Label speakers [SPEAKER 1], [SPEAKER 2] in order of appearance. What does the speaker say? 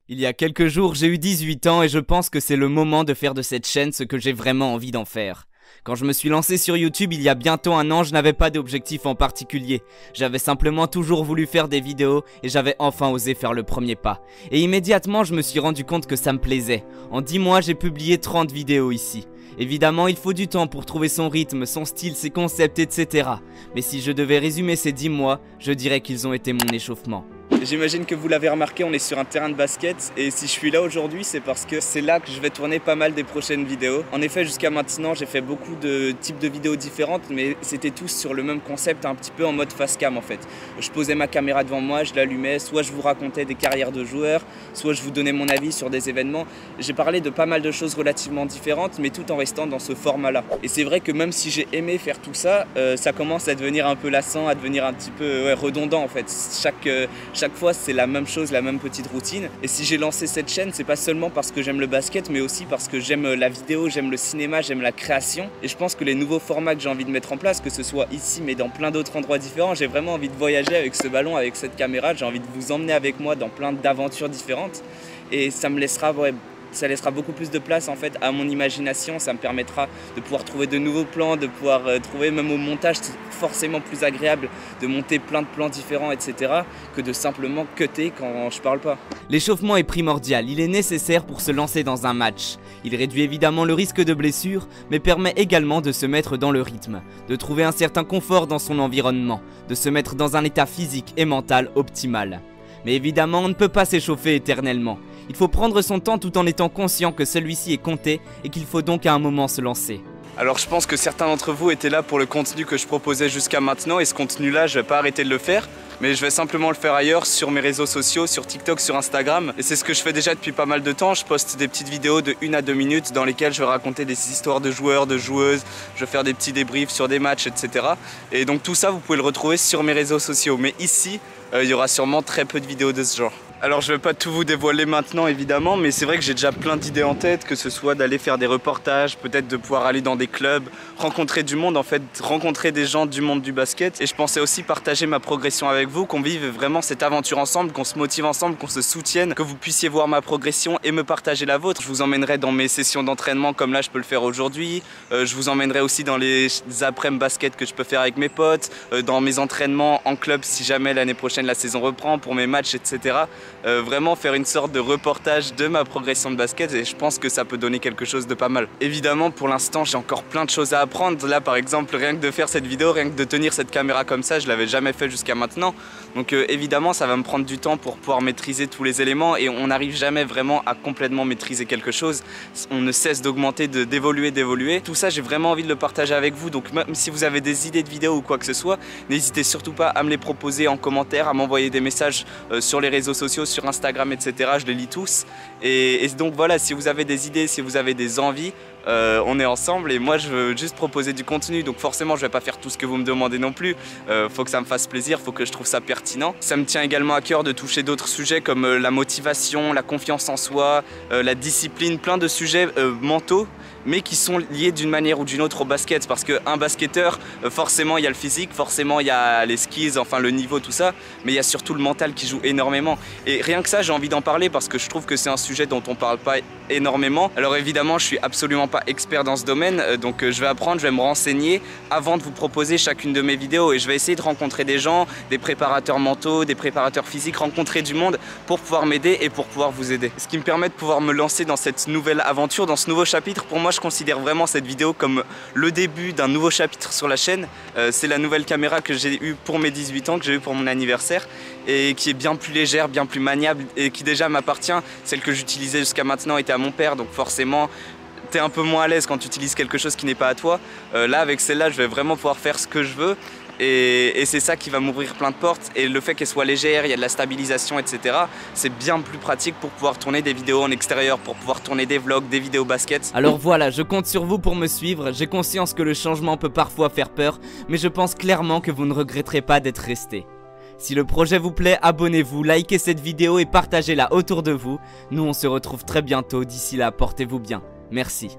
[SPEAKER 1] Il y a quelques jours, j'ai eu 18 ans et je pense que c'est le moment de faire de cette chaîne ce que j'ai vraiment envie d'en faire. Quand je me suis lancé sur YouTube il y a bientôt un an, je n'avais pas d'objectif en particulier. J'avais simplement toujours voulu faire des vidéos et j'avais enfin osé faire le premier pas. Et immédiatement, je me suis rendu compte que ça me plaisait. En 10 mois, j'ai publié 30 vidéos ici. Évidemment, il faut du temps pour trouver son rythme, son style, ses concepts, etc. Mais si je devais résumer ces 10 mois, je dirais qu'ils ont été mon échauffement.
[SPEAKER 2] J'imagine que vous l'avez remarqué, on est sur un terrain de basket et si je suis là aujourd'hui, c'est parce que c'est là que je vais tourner pas mal des prochaines vidéos. En effet, jusqu'à maintenant, j'ai fait beaucoup de types de vidéos différentes, mais c'était tous sur le même concept, un petit peu en mode face cam en fait. Je posais ma caméra devant moi, je l'allumais, soit je vous racontais des carrières de joueurs, soit je vous donnais mon avis sur des événements. J'ai parlé de pas mal de choses relativement différentes, mais tout en restant dans ce format-là. Et c'est vrai que même si j'ai aimé faire tout ça, ça commence à devenir un peu lassant, à devenir un petit peu redondant en fait. Chaque fois, c'est la même chose, la même petite routine. Et si j'ai lancé cette chaîne, c'est pas seulement parce que j'aime le basket, mais aussi parce que j'aime la vidéo, j'aime le cinéma, j'aime la création. Et je pense que les nouveaux formats que j'ai envie de mettre en place, que ce soit ici, mais dans plein d'autres endroits différents, j'ai vraiment envie de voyager avec ce ballon, avec cette caméra. J'ai envie de vous emmener avec moi dans plein d'aventures différentes. Et ça me laissera... ça laissera beaucoup plus de place en fait à mon imagination, ça me permettra de pouvoir trouver de nouveaux plans, de pouvoir trouver même au montage, c'est forcément plus agréable de monter plein de plans différents, etc. que de simplement cutter quand je parle pas.
[SPEAKER 1] L'échauffement est primordial, il est nécessaire pour se lancer dans un match. Il réduit évidemment le risque de blessure, mais permet également de se mettre dans le rythme, de trouver un certain confort dans son environnement, de se mettre dans un état physique et mental optimal. Mais évidemment, on ne peut pas s'échauffer éternellement. Il faut prendre son temps tout en étant conscient que celui-ci est compté et qu'il faut donc à un moment se lancer.
[SPEAKER 2] Alors je pense que certains d'entre vous étaient là pour le contenu que je proposais jusqu'à maintenant et ce contenu-là, je vais pas arrêter de le faire. Mais je vais simplement le faire ailleurs, sur mes réseaux sociaux, sur TikTok, sur Instagram. Et c'est ce que je fais déjà depuis pas mal de temps. Je poste des petites vidéos de 1 à 2 minutes dans lesquelles je vais raconter des histoires de joueurs, de joueuses. Je vais faire des petits débriefs sur des matchs, etc. Et donc tout ça, vous pouvez le retrouver sur mes réseaux sociaux. Mais ici, il y aura sûrement très peu de vidéos de ce genre. Alors je vais pas tout vous dévoiler maintenant évidemment, mais c'est vrai que j'ai déjà plein d'idées en tête, que ce soit d'aller faire des reportages, peut-être de pouvoir aller dans des clubs, rencontrer du monde en fait, rencontrer des gens du monde du basket. Et je pensais aussi partager ma progression avec vous, qu'on vive vraiment cette aventure ensemble, qu'on se motive ensemble, qu'on se soutienne, que vous puissiez voir ma progression et me partager la vôtre. Je vous emmènerai dans mes sessions d'entraînement comme là je peux le faire aujourd'hui, je vous emmènerai aussi dans les après-midi basket que je peux faire avec mes potes, dans mes entraînements en club si jamais l'année prochaine la saison reprend, pour mes matchs, etc. Vraiment faire une sorte de reportage de ma progression de basket et je pense que ça peut donner quelque chose de pas mal. Évidemment pour l'instant j'ai encore plein de choses à apprendre. Là par exemple rien que de faire cette vidéo, rien que de tenir cette caméra comme ça, je l'avais jamais fait jusqu'à maintenant. Donc évidemment ça va me prendre du temps pour pouvoir maîtriser tous les éléments et on n'arrive jamais vraiment à complètement maîtriser quelque chose. On ne cesse d'augmenter, d'évoluer. Tout ça j'ai vraiment envie de le partager avec vous, donc même si vous avez des idées de vidéos ou quoi que ce soit, n'hésitez surtout pas à me les proposer en commentaire, à m'envoyer des messages sur les réseaux sociaux, sur Instagram, etc. Je les lis tous. Et donc voilà, si vous avez des idées, si vous avez des envies, on est ensemble et moi je veux juste proposer du contenu, donc forcément je vais pas faire tout ce que vous me demandez non plus, faut que ça me fasse plaisir, faut que je trouve ça pertinent. Ça me tient également à cœur de toucher d'autres sujets comme la motivation, la confiance en soi, la discipline, plein de sujets mentaux mais qui sont liés d'une manière ou d'une autre au basket, parce qu'un basketteur, forcément il y a le physique, forcément il y a les skills, enfin le niveau, tout ça, mais il y a surtout le mental qui joue énormément. Et rien que ça, j'ai envie d'en parler parce que je trouve que c'est un sujet dont on parle pas énormément. Alors évidemment, je suis absolument pas expert dans ce domaine, donc je vais apprendre, je vais me renseigner avant de vous proposer chacune de mes vidéos et je vais essayer de rencontrer des gens, des préparateurs mentaux, des préparateurs physiques, rencontrer du monde pour pouvoir m'aider et pour pouvoir vous aider. Ce qui me permet de pouvoir me lancer dans cette nouvelle aventure, dans ce nouveau chapitre. Pour moi, je considère vraiment cette vidéo comme le début d'un nouveau chapitre sur la chaîne. C'est la nouvelle caméra que j'ai eue pour mes 18 ans, que j'ai eue pour mon anniversaire et qui est bien plus légère, bien plus maniable et qui déjà m'appartient. Celle que j'utilisais jusqu'à maintenant était à mon père, donc forcément t'es un peu moins à l'aise quand tu utilises quelque chose qui n'est pas à toi. Là avec celle-là je vais vraiment pouvoir faire ce que je veux et c'est ça qui va m'ouvrir plein de portes, et le fait qu'elle soit légère, il y a de la stabilisation, etc. C'est bien plus pratique pour pouvoir tourner des vidéos en extérieur, pour pouvoir tourner des vlogs, des vidéos basket.
[SPEAKER 1] Alors voilà, je compte sur vous pour me suivre. J'ai conscience que le changement peut parfois faire peur, mais je pense clairement que vous ne regretterez pas d'être resté. Si le projet vous plaît, abonnez-vous, likez cette vidéo et partagez-la autour de vous. Nous on se retrouve très bientôt, d'ici là portez-vous bien. Merci.